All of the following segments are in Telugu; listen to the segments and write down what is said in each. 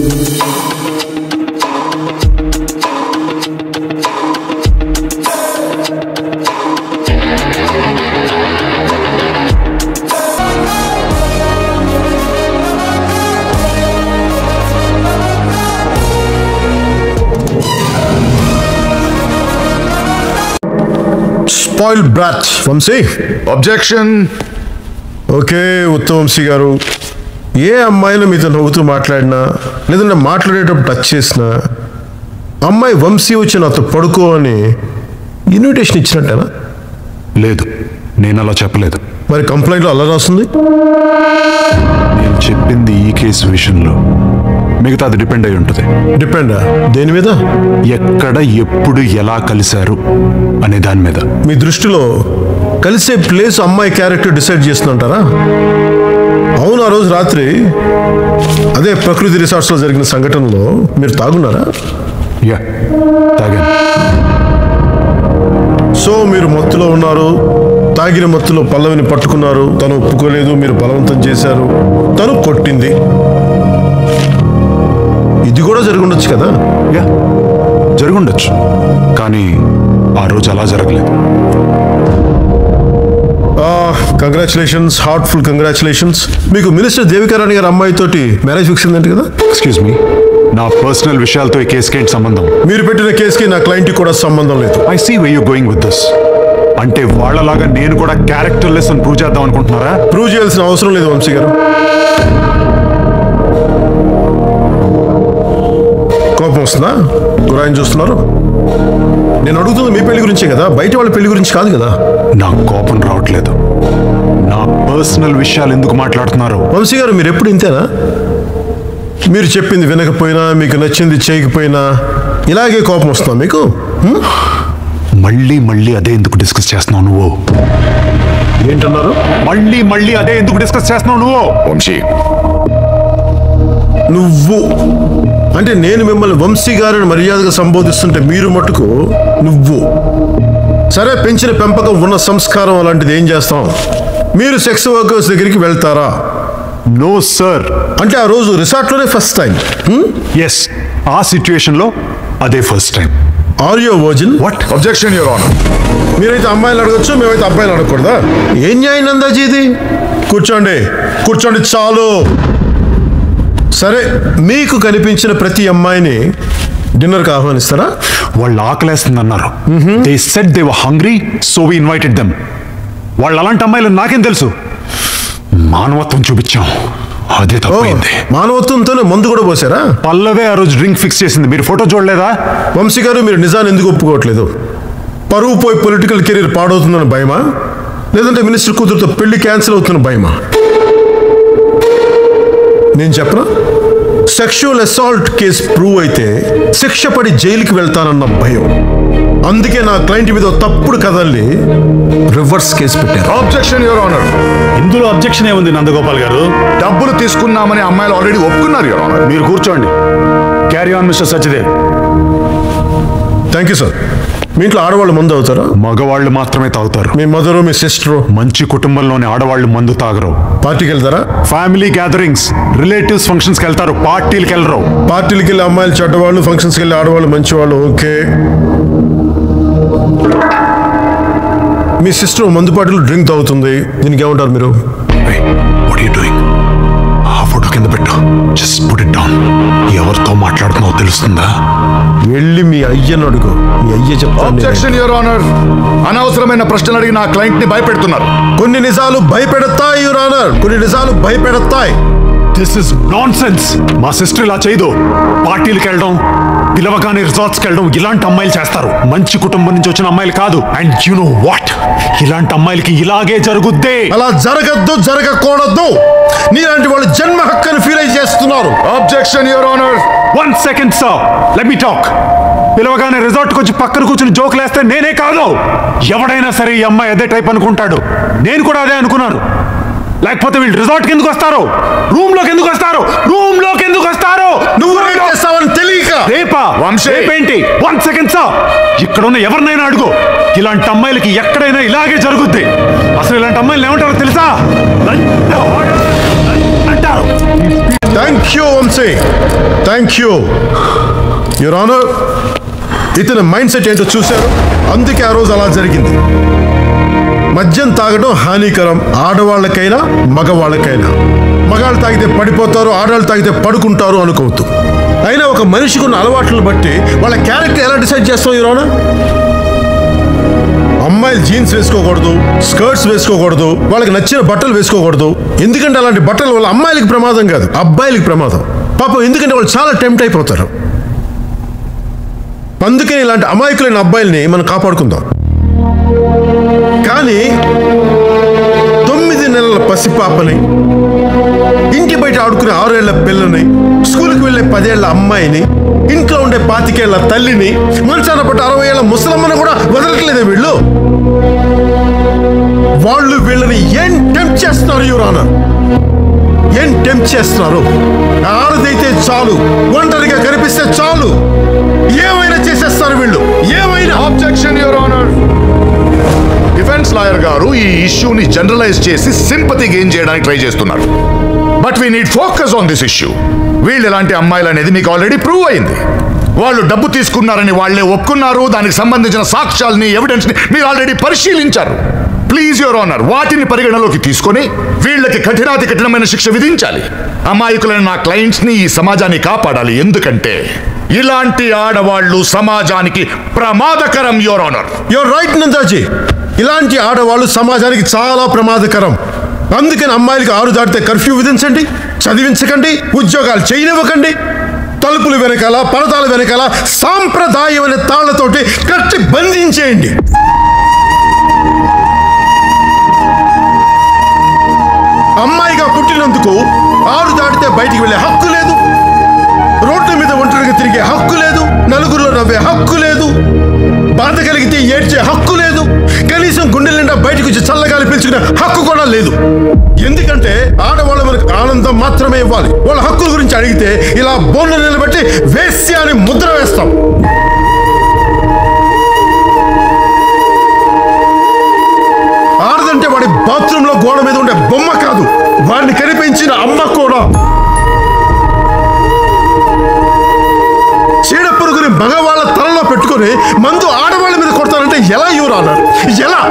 Spoiled brat, Vamshi. Objection. Okay Uttam Vamshi garu, ఏ అమ్మాయిని మీతో నవ్వుతూ మాట్లాడినా లేదంటే మాట్లాడేటప్పుడు టచ్ చేసినా అమ్మాయి వంశీ వచ్చి నాతో పడుకో అని ఇన్విటేషన్ ఇచ్చినట్టేనా? లేదు, నేను అలా చెప్పలేదు. మరి కంప్లైంట్లో అలా రాస్తుంది. నేను చెప్పింది ఈ కేసు విషయంలో, మిగతా అది డిపెండ్ అయి ఉంటుంది. డిపెండా? దేని మీద? ఎక్కడ ఎప్పుడు ఎలా కలిశారు అనే దాని మీద. మీ దృష్టిలో కలిసే ప్లేస్ అమ్మాయి క్యారెక్టర్ డిసైడ్ చేస్తుంటారా? అవును, ఆ రోజు రాత్రి అదే ప్రకృతి రిసార్ట్స్లో జరిగిన సంఘటనలో మీరు తాగున్నారా? యా, తాగాను. సో మీరు మత్తులో ఉన్నారు, తాగిన మత్తులో పల్లవిని పట్టుకున్నారు, తను ఒప్పుకోలేదు, మీరు బలవంతం చేశారు, తను కొట్టింది. ఇది కూడా జరుగుండొచ్చు కదా? యా, జరుగుండొచ్చు, కానీ ఆ రోజు అలా జరగలేదు. Congratulations, heartful congratulations. మీకు మినిస్టర్ దేవికారాణి గారి అమ్మాయితోటి మ్యారేజ్ ఫిక్స్ అయిందంట కదా? ఎక్స్క్యూజ్ మీ, నా పర్సనల్ విషయాలతో ఈ కేసుకి ఏంటి సంబంధం? మీరు పెట్టిన కేసుకి నా క్లయింట్కి కూడా సంబంధం లేదు. I see way you going with this. అంటే వాళ్ళలాగా నేను కూడా క్యారెక్టర్ లెస్ అని ప్రూవ్ చేద్దాం అనుకుంటున్నారా? ప్రూవ్ చేయాల్సిన అవసరం లేదు వంశీ గారు. కోపం వస్తుందా? గురాయిని చూస్తున్నారు. నేను అడుగుతుంది మీ పెళ్లి గురించే కదా, బయట వాళ్ళ పెళ్లి గురించి కాదు కదా. నాకు కోపం రావట్లేదు. నా పర్సనల్ విషయాలు ఎందుకు మాట్లాడుతున్నారు? వంశీ గారు, మీరు ఎప్పుడు ఇంతేనా? మీరు చెప్పింది వినకపోయినా, మీకు నచ్చింది చేయకపోయినా ఇలాగే కోపం వస్తుందా మీకు? మళ్ళీ మళ్ళీ అదే ఎందుకు డిస్కస్ చేస్తున్నావు నువ్వు? ఏంటన్నారు? మళ్ళీ మళ్ళీ అదే ఎందుకు డిస్కస్ చేస్తున్నావు నువ్వు? వంశీ, నువ్వు అంటే నేను మిమ్మల్ని వంశీ గారిని మర్యాదగా సంబోధిస్తుంటే మీరు మటుకు నువ్వు. సరే, పెంచిన పెంపకం ఉన్న సంస్కారం అలాంటిది, ఏం చేస్తాం? మీరు సెక్స్ వర్కర్స్ దగ్గరికి వెళ్తారా? No sir. అంటే ఆ రోజు రిసార్ట్లోనే ఫస్ట్ టైం? ఎస్, ఆ సిచ్యుయేషన్లో అదే first time. Are you virgin? What? Objection your honour. మీరైతే అమ్మాయిలు అడగచ్చు, మేమైతే అబ్బాయిలు అడగకూడదా? ఏం న్యాయం నందాజీ ఇది? కూర్చోండి, కూర్చోండి, చాలు. సరే, మీకు కనిపించిన ప్రతి అమ్మాయిని డిన్నర్కి ఆహ్వానిస్తారా? వాళ్ళు ఆకలేస్తుంది అన్నారు. They said they were hungry, so we invited them. వాళ్ళు అలాంటి అమ్మాయిలు నాకేం తెలుసు? మానవత్వం చూపించాం, అదే తప్పైంది. మానవత్వంతోనే మందు కూడా పోసారా? పల్లవే ఆ రోజు డ్రింక్ ఫిక్స్ చేసింది, మీరు ఫోటో చూడలేదా? వంశీ గారు, మీరు నిజాన్ని ఎందుకు ఒప్పుకోవట్లేదు? పరువు పోయి పొలిటికల్ కెరీర్ పాడవుతుందని భయమా, లేదంటే మినిస్టర్ కూతురుతో పెళ్లి క్యాన్సిల్ అవుతున్న భయమా? నేను చెప్పనా, సెక్షువల్ అసాల్ట్ కేసు ప్రూవ్ అయితే శిక్ష పడి జైలుకి వెళ్తానన్న భయం. అందుకే నా క్లయింట్ మీద తప్పుడు కథల్ని రివర్స్ కేసు పెట్టారు. Objection your honour. ఇందులో అబ్జెక్షన్ ఏముంది నందగోపాల్ గారు? డబ్బులు తీసుకున్నామని అమ్మాయిలు ఆల్రెడీ ఒప్పుకున్నారు యువర్ ఆనర్. మీరు కూర్చోండి. Carry on mister Sachdev. Thank you sir. మీ ఇంట్లో ఆడవాళ్ళు మందు అవుతారా? మగవాళ్ళు మాత్రమే తాగుతారు. మీ మదరు, మీ సిస్టరు? మంచి కుటుంబంలోని ఆడవాళ్ళు మందు తాగరు. పార్టీకి వెళ్తారా? ఫ్యామిలీ గ్యాదరింగ్స్, రిలేటివ్స్ ఫంక్షన్స్కి వెళ్తారు, పార్టీలకు వెళ్ళరు. పార్టీలకి వెళ్ళి అమ్మాయిలు చెడ్డవాళ్ళు, ఫంక్షన్స్కి వెళ్ళి ఆడవాళ్ళు మంచివాళ్ళు. ఓకే, మీ సిస్టర్ మందుపాటిలో డ్రింక్ తాగుతుంది, దీనికి ఏమంటారు మీరు? What are you doing? ఆ ఫోటో కింద పెట్టు. Just put it down. ఎవరితో మాట్లాడుతున్నావో తెలుస్తుందా? వెళ్ళి మీ అయ్యను అడుగు, మీ అయ్య చెప్తాను. Objection your honour. అనవసరమైన ప్రశ్నలు అడిగి నా క్లయింట్ ని భయపెడుతున్నారు. కొన్ని నిజాలు భయపెడతాయి యువర్ ఆనర్, కొన్ని నిజాలు భయపెడతాయి. This is nonsense. మా సిస్టర్ ఇలా చేయదు. పార్టీలకు వెళ్ళడం, పిలవగానే రిసార్ట్స్కి వెళ్ళడం ఇలాంటి అమ్మాయిలు చేస్తారు. మంచి కుటుంబం నుంచి వచ్చిన అమ్మాయిలు కాదు. అండ్ యు నో వాట్, ఇలాంటి అమ్మాయిలకి ఇలాగే జరుగుద్ది. అలా జరగద్దు, జరగకూడదు. నీలాంటి వాళ్ళు జన్మ హక్కుని ఫీల్ అయి చేస్తున్నారు. Objection your honour. 1 second sir, let me talk. పిలవగానే రిసార్ట్కి వచ్చి పక్కన కూర్చుని జోకులు వేస్తే నేనే కాదు, ఎవడైనా సరే ఈ అమ్మాయి అదే టైప్ అనుకుంటాడు. నేను కూడా అదే అనుకున్నాను. లేకపోతే వీళ్ళు రిసార్ట్కి ఎందుకు వస్తారు? రూమ్ లోకి ఎందుకు వస్తారు? రూమ్ లోకి ఎందుకు వస్తారు? నువ్వు రేప్ చేస్తావని తెలియక. రేపా? రేపేంటి? 1 second sir, ఇక్కడ ఉన్న ఎవరినైనా అడుగు, ఇలాంటి అమ్మాయిలకి ఎక్కడైనా ఇలాగే జరుగుద్ది. అసలు ఇలాంటి అమ్మాయిలు ఏమంటారో తెలుసా? అంటారు. Thank you Vamshi, thank you. Your honour, ఇతని మైండ్ సెట్ ఏంటో చూశారు, అందుకే ఆ రోజు అలా జరిగింది. మద్యం తాగడం హానికరం, ఆడవాళ్ళకైనా మగవాళ్ళకైనా. మగాళ్ళు తాగితే పడిపోతారు, ఆడవాళ్ళు తాగితే పడుకుంటారు అనుకోవద్దు. అయినా ఒక మనిషికి ఉన్న అలవాట్లను బట్టి వాళ్ళ క్యారెక్టర్ ఎలా డిసైడ్ చేస్తాం యువర్ ఆనర్? అమ్మాయిలు జీన్స్ వేసుకోకూడదు, స్కర్ట్స్ వేసుకోకూడదు, వాళ్ళకి నచ్చిన బట్టలు వేసుకోకూడదు. ఎందుకంటే అలాంటి బట్టల వల్ల అమ్మాయిలకి ప్రమాదం కాదు, అబ్బాయిలకి ప్రమాదం. పాపం ఎందుకంటే వాళ్ళు చాలా టెంప్ట్ అయిపోతారు. అందుకే ఇలాంటి అమాయకులైన అబ్బాయిల్ని మనం కాపాడుకుందాం. కానీ 9 నెలల పసిపాపని, ఇంటి బయట ఆడుకునే 6 ఏళ్ల పిల్లని, స్కూల్కి వెళ్ళే 10 ఏళ్ల అమ్మాయిని, ఇంట్లో ఉండే 25 ఏళ్ల తల్లిని, మంచాన పట్ట 60 ఏళ్ల ముసలమ్మని కూడా వదలట్లేదే వీళ్ళు. వాళ్ళు వీళ్ళని ఏం టెంప్ట్ చేస్తున్నారు యువర్ ఆనర్? ఏం టెంప్ట్ చేస్తున్నారు? ఆడదైతే చాలు, ఒంటరిగా కనిపిస్తే చాలు, ఏమైనా చేసేస్తారు వీళ్ళు, ఏమైనా. Objection your honour. Defence lawyer గారు ఈ ఇష్యూని జనరలైజ్ చేసి సింపతి గెయిన్ చేయడానికి ట్రై చేస్తున్నారు. But we need focus on this issue. వీళ్ళు ఎలాంటి అమ్మాయిలు అనేది మీకు ఆల్రెడీ ప్రూవ్ అయింది. వాళ్ళు డబ్బు తీసుకున్నారని వాళ్లే ఒప్పుకున్నారు. దానికి సంబంధించిన సాక్ష్యాలని, ఎవిడెన్స్ ని మీరు ఆల్రెడీ పరిశీలించారు. ప్లీజ్ యువర్ ఆనర్, వాటిని పరిగణలోకి తీసుకొని వీళ్ళకి కఠినాతి కఠినమైన శిక్ష విధించాలి. అమాయకులైన నా క్లయింట్స్ ని, ఈ సమాజాన్ని కాపాడాలి. ఎందుకంటే ఇలాంటి ఆడవాళ్లు సమాజానికి ప్రమాదకరం యువర్ ఆనర్. యువర్ రైట్ నందాజీ, ఇలాంటి ఆడవాళ్ళు సమాజానికి చాలా ప్రమాదకరం. అందుకని అమ్మాయిలకి 6 దాటితే కర్ఫ్యూ విధించండి, చదివించకండి, ఉద్యోగాలు చేయనివ్వకండి, తలుపులు వెనకాల, పరదాల వెనకాల సాంప్రదాయం అనే తాళ్లతోటి కట్టి బంధించేయండి. అమ్మాయిగా పుట్టినందుకు 6 దాటితే బయటికి వెళ్ళే హక్కు లేదు, రోడ్ల మీద ఒంటరిగా తిరిగే హక్కు లేదు, నలుగురిలో నవ్వే హక్కు లేదు, బాధ కలిగితే ఏడ్చే హక్కు లేదు, కనీసం గుండెల నిండా బయటకు వచ్చి చల్లగాలి పీల్చుకునే హక్కు కూడా లేదు. ఎందుకంటే ఆడవాళ్ళు మనకు ఆనందం మాత్రమే ఇవ్వాలి. వాళ్ళ హక్కుల గురించి అడిగితే ఇలా బోన్లు నిలబెట్టి వేశ్య అని ముద్ర వేస్తాం. ఆడదంటే వాడి బాత్రూంలో గోడ మీద ఉండే బొమ్మ కాదు, వాడిని కనిపించిన అమ్మ కూడా. చీడ పురుగుని మగవాళ్ళ తలలో పెట్టుకుని మందు ఆడవాళ్ళ మీద కొడతారంటే ఎలా యువర్ ఆనర్? ఎలా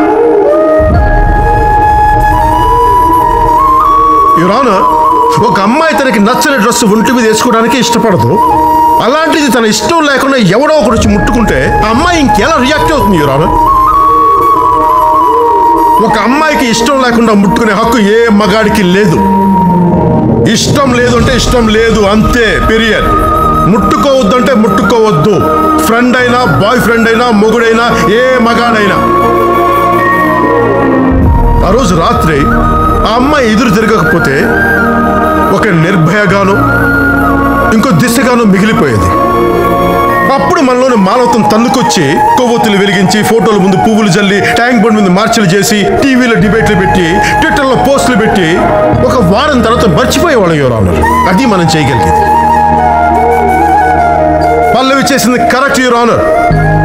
యువర్ ఆనర్? ఒక అమ్మాయి తనకి నచ్చని డ్రెస్ ఒంటి మీద వేసుకోవడానికి ఇష్టపడదు. అలాంటిది తన ఇష్టం లేకుండా ఎవడో ఒకటి వచ్చి ముట్టుకుంటే ఆ అమ్మాయి ఇంకెలా రియాక్ట్ అవుతుంది యువర్ ఆనర్? ఒక అమ్మాయికి ఇష్టం లేకుండా ముట్టుకునే హక్కు ఏ మగాడికి లేదు. ఇష్టం లేదు అంటే ఇష్టం లేదు, అంతే, పీరియడ్. ముట్టుకోవద్దు అంటే ముట్టుకోవద్దు. ఫ్రెండ్ అయినా, బాయ్ ఫ్రెండ్ అయినా, మొగుడైనా, ఏ మగాడైనా. ఆ రోజు రాత్రి ఆ అమ్మాయి ఎదురు తిరగకపోతే ఒక నిర్భయగాను, ఇంకో దిశగాను మిగిలిపోయేది. అప్పుడు మనలోని మానవత్వం తన్నుకొచ్చి కొవ్వొత్తులు వెలిగించి, ఫోటోల ముందు పువ్వులు జల్లి, ట్యాంక్ బండ్ మీద మార్చిలు చేసి, టీవీలో డిబేట్లు పెట్టి, ట్విట్టర్లో పోస్టులు పెట్టి ఒక వారం తర్వాత మర్చిపోయేవాళ్ళం యువర్ ఆనర్. అది మనం చేయగలిగేది. పల్లవి చేసింది కరెక్ట్ యువర్ ఆనర్.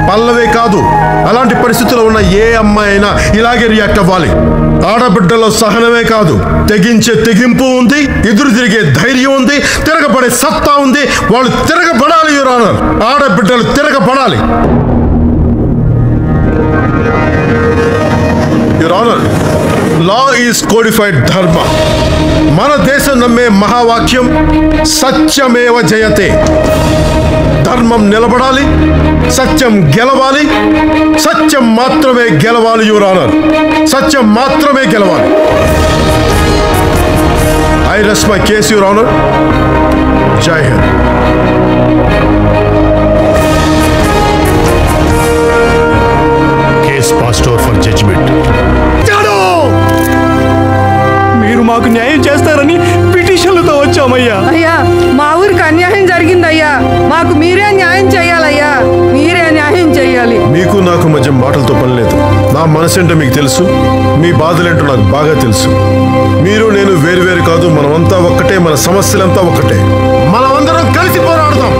పల్లవే కాదు, అలాంటి పరిస్థితుల్లో ఉన్న ఏ అమ్మాయి అయినా ఇలాగే రియాక్ట్ అవ్వాలి. ఆడబిడ్డలో సహనమే కాదు, తెగించే తెగింపు ఉంది, ఎదురు తిరిగే ధైర్యం ఉంది, తిరగబడే సత్తా ఉంది. వాళ్ళు తిరగబడాలి యువర్ ఆనర్. ఆడబిడ్డలు తిరగబడాలి your honour. Law is codified dharma. మన దేశం నమ్మే మహావాక్యం సత్యమేవ జయతే. ధర్మం నిలబడాలి, సత్యం గెలవాలి, సత్యం మాత్రమే గెలవాలి యువర్ ఆనర్. సత్యం మాత్రమే గెలవాలి. I rest my case your honour. Jai Hind. Case passed over for judgement. మీరు మాకు న్యాయం చేస్తారని పిటిషన్లతో వచ్చామయ్యా. అయ్యా, మా ఊరికి అన్యాయం జరిగిందయ్యా, మాకు మీరే న్యాయం చేయాలయ్యా, మీరే న్యాయం చేయాలి. మీకు నాకు మధ్య మాటలతో పని లేదు. నా మనసేంటో మీకు తెలుసు, మీ బాధలేంటో నాకు బాగా తెలుసు. మీరు నేను వేరు వేరు కాదు, మనమంతా ఒక్కటే, మన సమస్యలంతా ఒక్కటే. మనమందరం కలిసి పోరాడదాం.